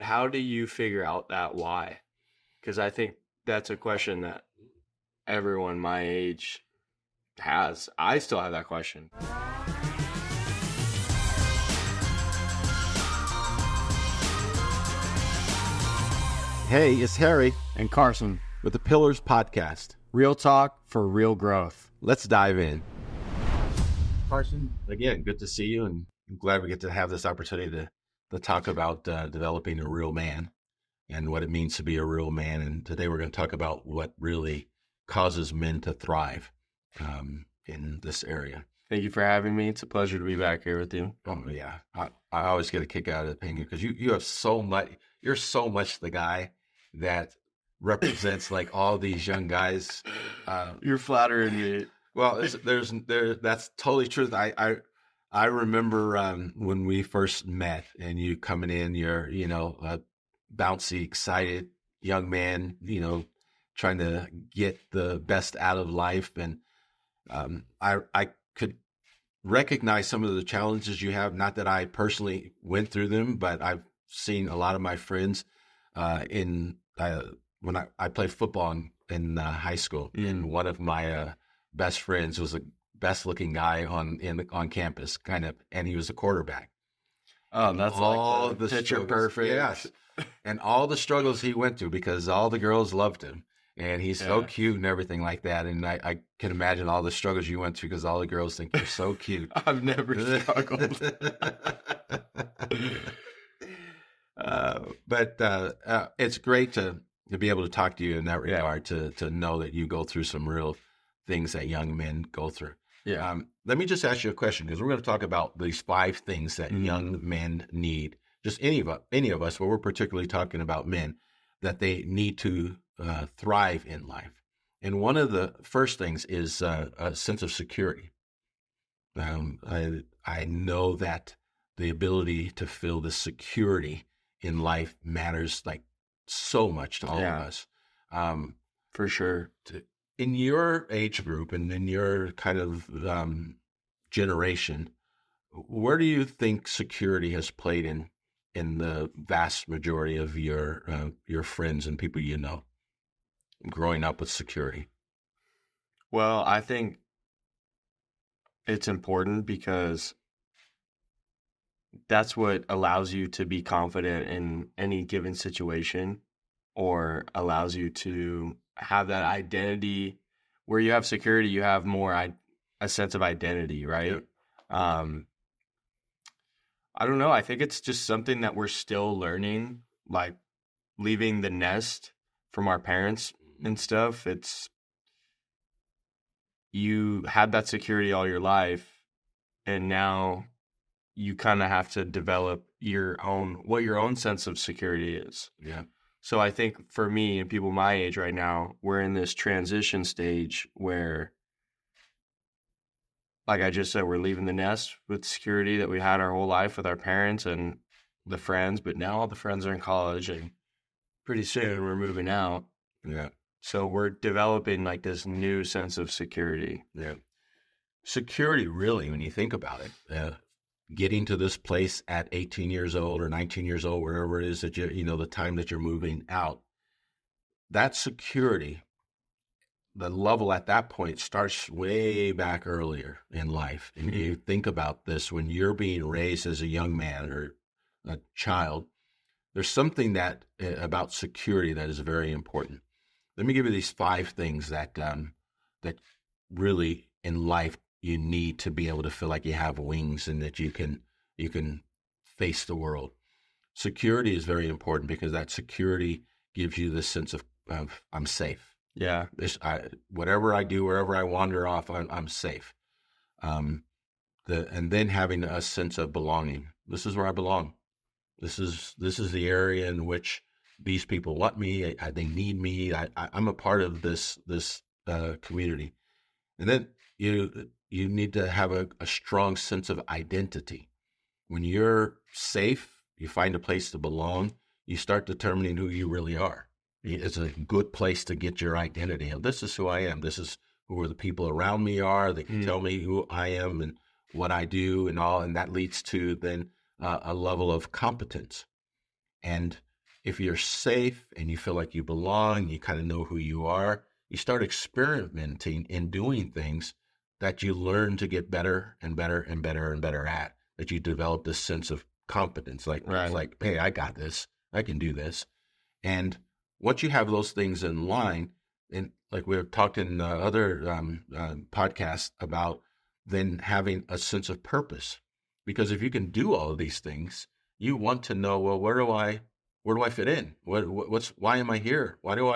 How do you figure out that why? Because I think that's a question that everyone my age has. I still have that question. Hey, it's Harry And Carson, with the Pillars Podcast. real talk for real growth. Let's dive in. Carson, again, good to see you, and I'm glad we get to have this opportunity to talk about developing a real man and what it means to be a real man. And today we're going to talk about what really causes men to thrive in this area. Thank you for having me. It's a pleasure to be back here with you. Oh, yeah. I always get a kick out of it because you have so much, you're so much the guy that represents like all these young guys. You're flattering me. Well, that's totally true. I remember when we first met and you coming in, you're, a bouncy, excited young man, trying to get the best out of life. And I could recognize some of the challenges you have. Not that I personally went through them, but I've seen a lot of my friends when I played football in high school, and one of my best friends was the best looking guy on campus, kind of, and he was a quarterback. Oh, that's all like the picture struggles, perfect. yes, and all the struggles he went through because all the girls loved him, and he's so cute and everything like that. And I can imagine all the struggles you went through because all the girls think you're so cute. I've never struggled. But it's great to be able to talk to you in that regard, to know that you go through some real things that young men go through. Yeah. Let me just ask you a question, because we're going to talk about these 5 things that young men need. Just any of us, but we're particularly talking about men, that they need to thrive in life. And one of the first things is a sense of security. I know that the ability to feel the security in life matters like so much to all of us. For sure. In your age group and in your kind of generation, where do you think security has played in the vast majority of your friends and people you know growing up with security? Well, I think it's important because that's what allows you to be confident in any given situation, or allows you to have that identity. Where you have security, you have more a sense of identity, right? Yeah. I don't know. I think it's just something that we're still learning, like leaving the nest from our parents and stuff. You had that security all your life, and now you kind of have to develop what your own sense of security is. Yeah. So I think for me and people my age right now, we're in this transition stage where, like I just said, we're leaving the nest with security that we had our whole life with our parents and the friends, but now all the friends are in college, and pretty soon we're moving out. Yeah. So we're developing like this new sense of security. Yeah. Security, really, when you think about it, getting to this place at 18 years old or 19 years old, wherever it is that the time that you're moving out, that security, the level at that point starts way back earlier in life. And you think about this when you're being raised as a young man or a child, there's something about security that is very important. Let me give you these 5 things that really in life you need to be able to feel like you have wings and that you can face the world. Security is very important because that security gives you this sense of I'm safe. Yeah. Whatever I do, wherever I wander off, I'm safe. And then having a sense of belonging. This is where I belong. This is the area in which these people want me. They need me. I'm a part of this community. And then you need to have a strong sense of identity. When you're safe, you find a place to belong, you start determining who you really are. It's a good place to get your identity. And this is who I am. This is who the people around me are. They can tell me who I am and what I do and all. And that leads to then a level of competence. And if you're safe and you feel like you belong, you kind of know who you are, you start experimenting and doing things that you learn to get better and better and better and better at, that you develop this sense of competence. Like, it's Right. like, hey, I got this. I can do this. And once you have those things in line, and like we've talked in other podcasts about then having a sense of purpose, because if you can do all of these things, you want to know, well, where do I fit in? Why am I here? What do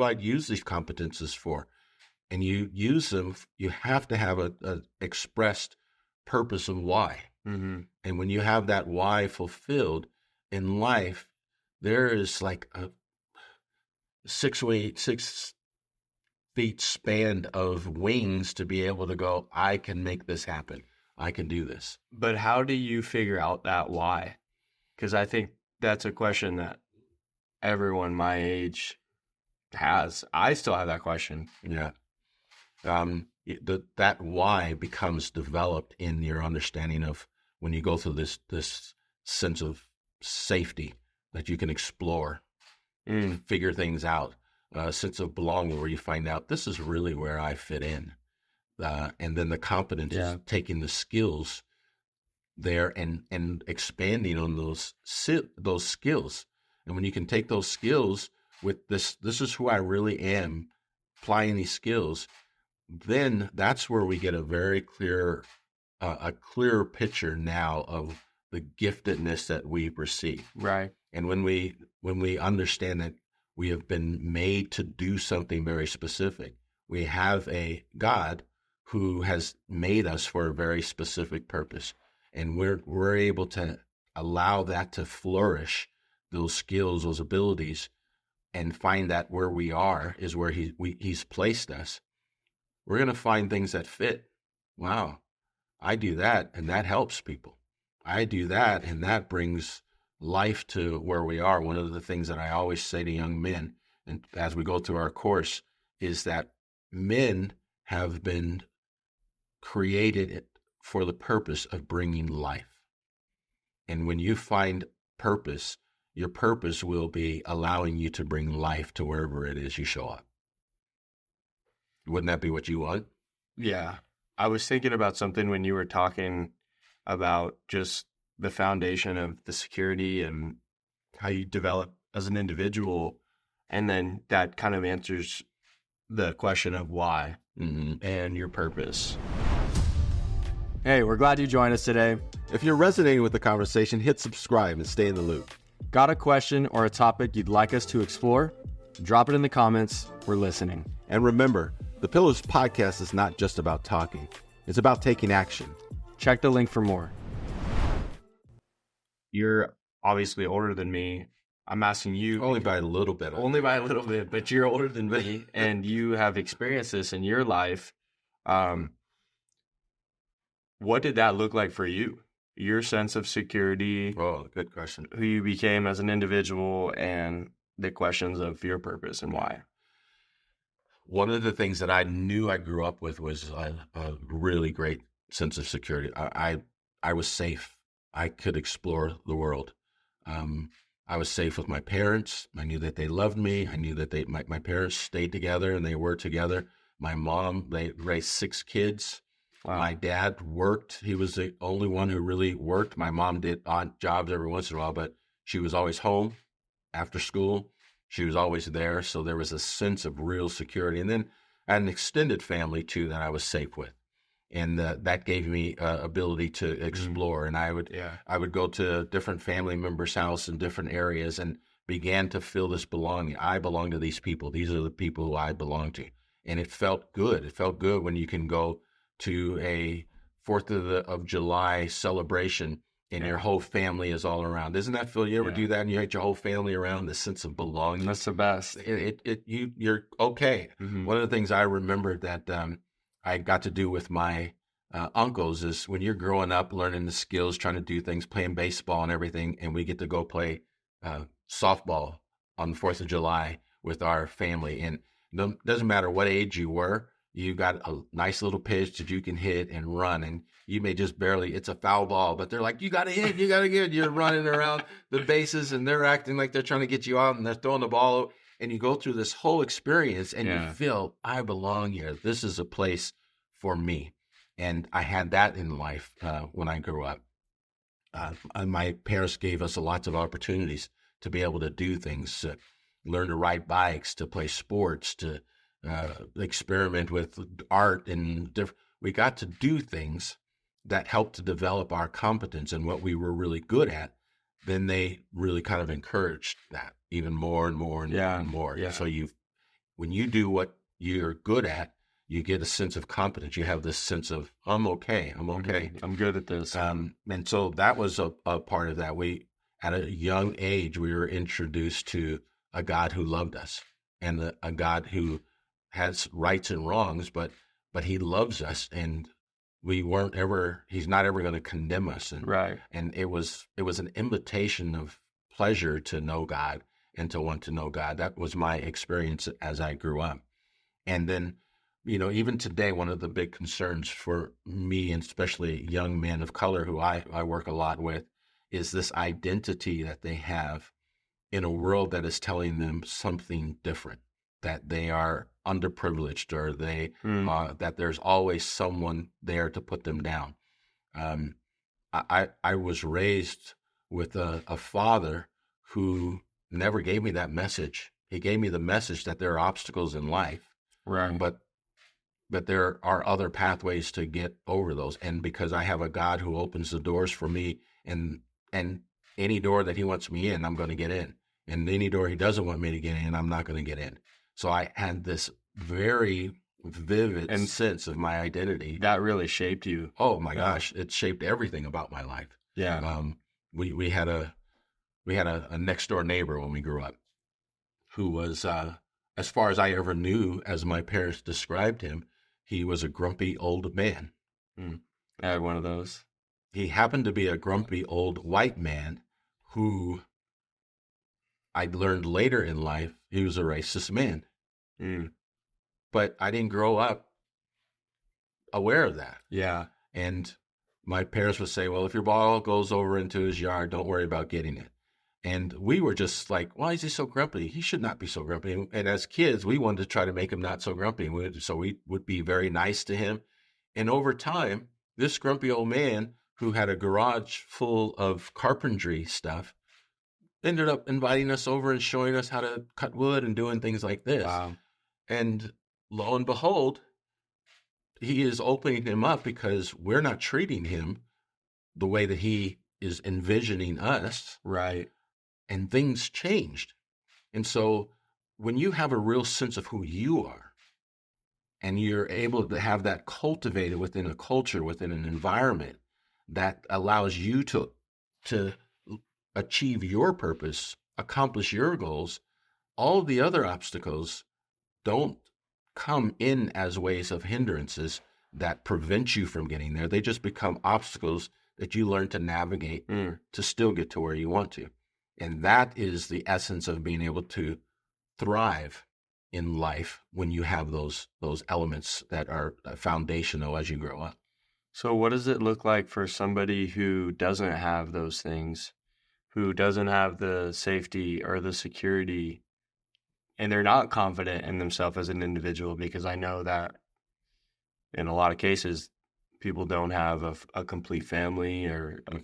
I use these competences for? And you use them. You have to have a expressed purpose of why. Mm-hmm. And when you have that why fulfilled in life, there is like a 6 feet span of wings to be able to go, I can make this happen. I can do this. But how do you figure out that why? Because I think that's a question that everyone my age has. I still have that question. Yeah. That why becomes developed in your understanding of when you go through this sense of safety that you can explore, figure things out, a sense of belonging where you find out this is really where I fit in. And then the competence is taking the skills there and expanding on those skills. And when you can take those skills with this is who I really am, applying these skills, then that's where we get a very clear picture now of the giftedness that we've received. Right. And when we understand that we have been made to do something very specific, we have a God who has made us for a very specific purpose, and we're able to allow that to flourish, those skills, those abilities, and find that where we are is where he's placed us. We're going to find things that fit. Wow, I do that, and that helps people. I do that, and that brings life to where we are. One of the things that I always say to young men, and as we go through our course, is that men have been created for the purpose of bringing life. And when you find purpose, your purpose will be allowing you to bring life to wherever it is you show up. Wouldn't that be what you want? Yeah. I was thinking about something when you were talking about just the foundation of the security and how you develop as an individual. And then that kind of answers the question of why and your purpose. Hey, we're glad you joined us today. If you're resonating with the conversation, hit subscribe and stay in the loop. Got a question or a topic you'd like us to explore? Drop it in the comments. We're listening. And remember, the Pillars podcast is not just about talking. It's about taking action. Check the link for more. You're obviously older than me. I'm asking you. Only by a little bit. Only by a little bit, but you're older than me, and you have experienced this in your life. What did that look like for you? Your sense of security. Oh, good question. Who you became as an individual, and the questions of your purpose and why. One of the things that I knew I grew up with was a really great sense of security. I was safe. I could explore the world. I was safe with my parents. I knew that they loved me. I knew that my parents stayed together and they were together. My mom, they raised 6 kids. Wow. My dad worked. He was the only one who really worked. My mom did odd jobs every once in a while, but she was always home after school. She was always there. So there was a sense of real security. And then I had an extended family too that I was safe with. And that gave me ability to explore. And I would go to different family members' house in different areas and began to feel this belonging. I belong to these people. These are the people who I belong to. And it felt good. It felt good when you can go to a 4th of July celebration and your whole family is all around. Doesn't that feel? You ever do that and you get your whole family around? The sense of belonging. That's the best. You're okay. Mm-hmm. One of the things I remember that I got to do with my uncles is when you're growing up, learning the skills, trying to do things, playing baseball and everything, and we get to go play softball on the 4th of July with our family. And it doesn't matter what age you were, You got a nice little pitch that you can hit and run, and you may just barely, it's a foul ball, but they're like, you got to hit, you got to get, you're running around the bases and they're acting like they're trying to get you out and they're throwing the ball. And you go through this whole experience and you feel, I belong here. This is a place for me. And I had that in life when I grew up. My parents gave us lots of opportunities to be able to do things, to learn to ride bikes, to play sports, to experiment with art, and we got to do things that helped to develop our competence and what we were really good at. Then they really kind of encouraged that even more and more and more. Yeah. So when you do what you're good at, you get a sense of competence. You have this sense of, I'm okay. I'm good at this. And so that was a part of that. At a young age, we were introduced to a God who loved us, and a God who has rights and wrongs, but he loves us, and he's not ever going to condemn us. And it was an invitation of pleasure to know God and to want to know God. That was my experience as I grew up. And then, even today, one of the big concerns for me, and especially young men of color who I work a lot with, is this identity that they have in a world that is telling them something different, that they are underprivileged, or that there's always someone there to put them down. I was raised with a father who never gave me that message. He gave me the message that there are obstacles in life, right? But there are other pathways to get over those. And because I have a God who opens the doors for me, and any door that he wants me in, I'm going to get in. And any door he doesn't want me to get in, I'm not going to get in. So I had this very vivid sense of my identity. That really shaped you. Oh my gosh, it shaped everything about my life. Yeah. We had a next door neighbor when we grew up who was, as far as I ever knew, as my parents described him, he was a grumpy old man. I had one of those. He happened to be a grumpy old white man who I learned later in life he was a racist man. But I didn't grow up aware of that. Yeah. And my parents would say, well, if your ball goes over into his yard, don't worry about getting it. And we were just like, why is he so grumpy? He should not be so grumpy. And as kids, we wanted to try to make him not so grumpy. So we would be very nice to him. And over time, this grumpy old man who had a garage full of carpentry stuff ended up inviting us over and showing us how to cut wood and doing things like this. Wow. And lo and behold, he is opening him up because we're not treating him the way that he is envisioning us. Right. And things changed. And so when you have a real sense of who you are, and you're able to have that cultivated within a culture, within an environment that allows you to achieve your purpose, accomplish your goals, all the other obstacles don't come in as ways of hindrances that prevent you from getting there. They just become obstacles that you learn to navigate to still get to where you want to. And that is the essence of being able to thrive in life when you have those elements that are foundational as you grow up. So what does it look like for somebody who doesn't have those things, who doesn't have the safety or the security, and they're not confident in themselves as an individual? Because I know that in a lot of cases, people don't have a complete family or a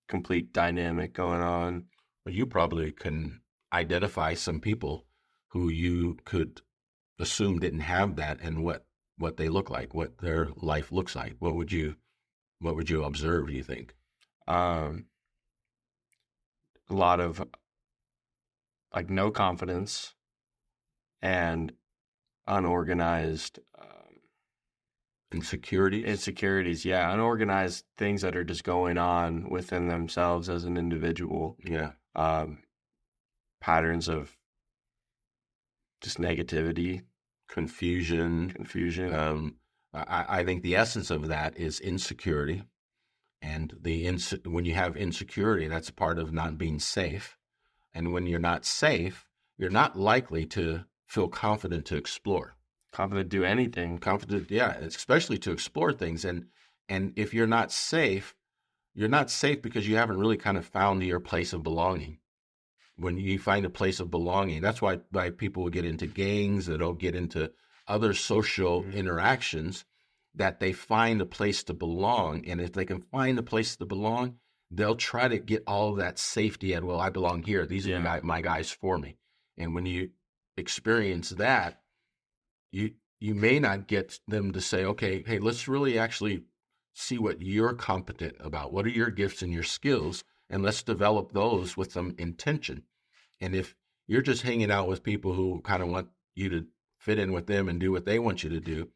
complete dynamic going on. Well, you probably can identify some people who you could assume didn't have that, and what they look like, what their life looks like. What would you observe, do you think? A lot of like no confidence and unorganized insecurities. Yeah. Unorganized things that are just going on within themselves as an individual. Yeah. Patterns of just negativity, confusion. I think the essence of that is insecurity. And when you have insecurity, that's part of not being safe. And when you're not safe, you're not likely to feel confident to explore. Confident to do anything. Confident, yeah, especially to explore things. And if you're not safe because you haven't really kind of found your place of belonging. When you find a place of belonging, that's why people will get into gangs, that will get into other social interactions, that they find a place to belong. And if they can find a place to belong, they'll try to get all of that safety at, well, I belong here. These are my guys for me. And when you experience that, you may not get them to say, okay, hey, let's really actually see what you're competent about. What are your gifts and your skills? And let's develop those with some intention. And if you're just hanging out with people who kind of want you to fit in with them and do what they want you to do,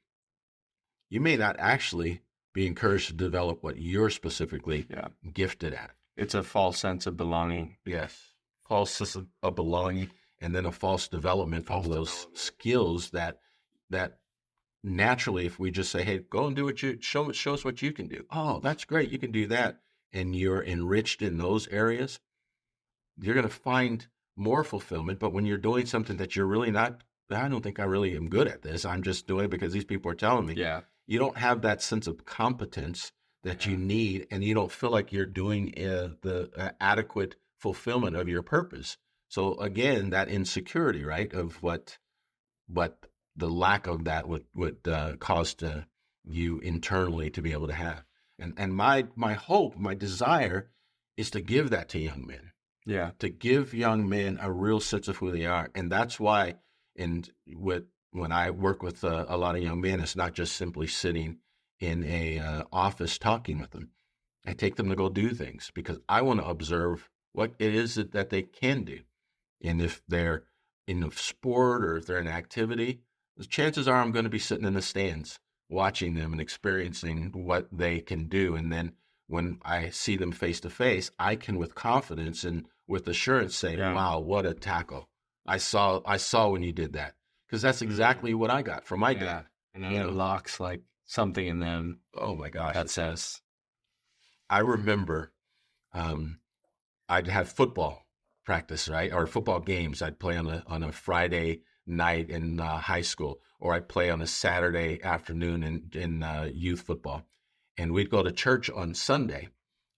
you may not actually be encouraged to develop what you're specifically gifted at. It's a false sense of belonging. Yes. False sense of belonging, and then a false development of those skills that naturally, if we just say, hey, go and do what show us what you can do. Oh, that's great. You can do that. And you're enriched in those areas, you're going to find more fulfillment. But when you're doing something that you're really not, I don't think I really am good at this. I'm just doing it because these people are telling me. Yeah. You don't have that sense of competence that you need, and you don't feel like you're doing the adequate fulfillment of your purpose. So again, that insecurity, right, of what the lack of that would cause you internally to be able to have. And my hope, my desire is to give that to young men. Yeah. To give young men a real sense of who they are. And that's why when I work with a lot of young men, it's not just simply sitting in a office talking with them. I take them to go do things because I want to observe what it is that they can do. And if they're in a sport or if they're in activity, the chances are I'm going to be sitting in the stands watching them and experiencing what they can do. And then when I see them face to face, I can with confidence and with assurance say, wow, what a tackle. I saw when you did that. Because that's exactly what I got from my dad. And it unlocks like something in them. Oh my gosh. That says. I remember I'd have football practice, right? Or football games. I'd play on a Friday night in high school, or I'd play on a Saturday afternoon in youth football. And we'd go to church on Sunday.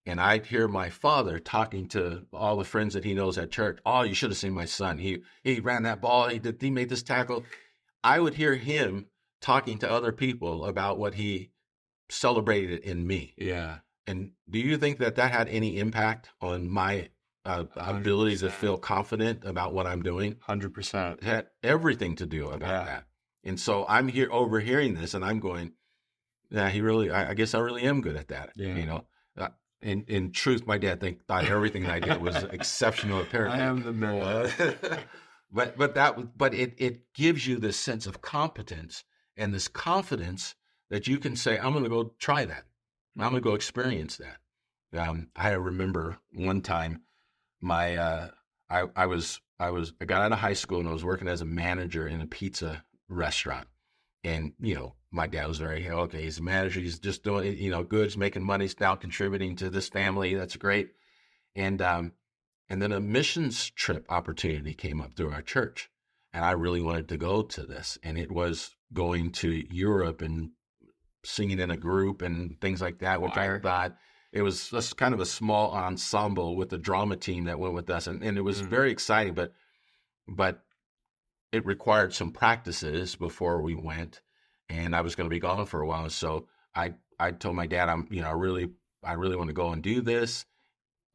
And I'd hear my father talking to all the friends that he knows at church. Oh, you should have seen my son. He ran that ball. He made this tackle. I would hear him talking to other people about what he celebrated in me. Yeah. And do you think that had any impact on my ability to feel confident about what I'm doing? 100%. It had everything to do about that. And so I'm here overhearing this, and I'm going, yeah, I guess I really am good at that. Yeah. You know. In truth, my dad thought everything I did was exceptional. Apparently, I am the man. But it gives you this sense of competence and this confidence that you can say, I'm going to go try that. I'm going to go experience that. I remember one time, I got out of high school and I was working as a manager in a pizza restaurant. And, my dad was very, okay, he's a manager. He's just doing, good. He's making money. He's now contributing to this family. That's great. And then a missions trip opportunity came up through our church. And I really wanted to go to this. And it was going to Europe and singing in a group and things like that, which I thought it was just kind of a small ensemble with the drama team that went with us. And it was very exciting, but it required some practices before we went, and I was going to be gone for a while. So I told my dad, I really want to go and do this,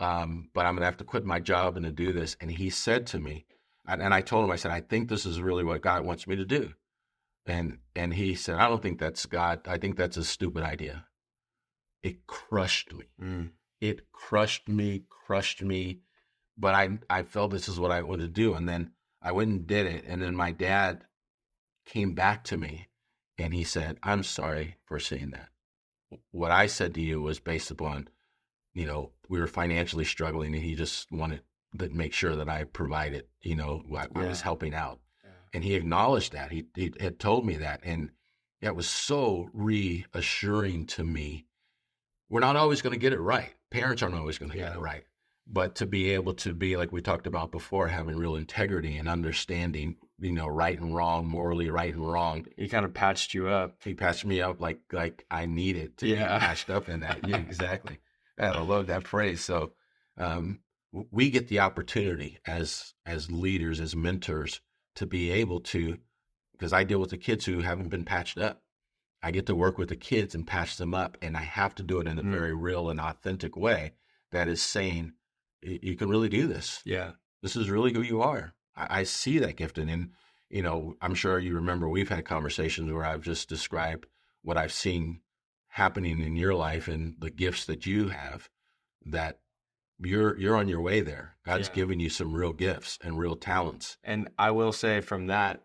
but I'm going to have to quit my job and to do this. And he said to me, and I told him, I said, I think this is really what God wants me to do. And he said, I don't think that's God. I think that's a stupid idea. It crushed me. It crushed me. But I felt this is what I wanted to do. And then I went and did it. And then my dad came back to me and he said, I'm sorry for saying that. What I said to you was based upon, we were financially struggling and he just wanted to make sure that I provided, I was helping out. Yeah. And he acknowledged that. He had told me that. And that was so reassuring to me. We're not always going to get it right. Parents aren't always going to get it right. But to be able to be, like we talked about before, having real integrity and understanding right and wrong, morally right and wrong. He kind of patched you up. He patched me up like I needed to be patched up in that. Yeah, exactly. I love that phrase. So we get the opportunity as leaders, as mentors, to be able to, because I deal with the kids who haven't been patched up. I get to work with the kids and patch them up, and I have to do it in a very real and authentic way that is saying, you can really do this. Yeah. This is really who you are. I see that gifting. And, I'm sure you remember we've had conversations where I've just described what I've seen happening in your life and the gifts that you have, that you're on your way there. God's given you some real gifts and real talents. And I will say from that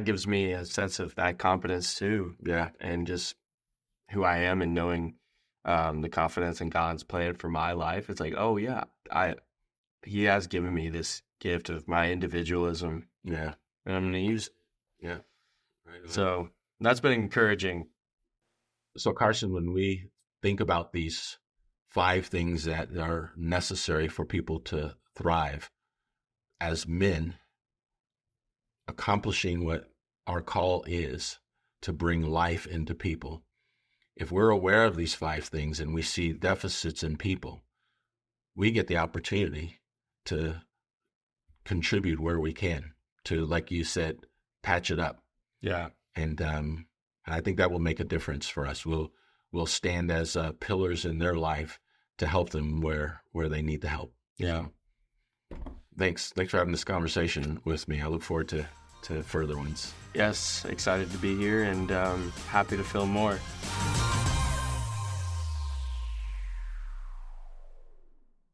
gives me a sense of that confidence too. Yeah. And just who I am and knowing the confidence in God's plan for my life. It's like, oh yeah, he has given me this gift of my individualism. Yeah. And I'm going to use it. Yeah. Right. So that's been encouraging. So Carson, when we think about these 5 things that are necessary for people to thrive as men, accomplishing what our call is to bring life into people, if we're aware of these 5 things and we see deficits in people, we get the opportunity to contribute where we can to, like you said, patch it up. Yeah. And I think that will make a difference for us. We'll stand as pillars in their life to help them where they need the help. Yeah. Thanks for having this conversation with me. I look forward to further ones. Yes, excited to be here and happy to film more.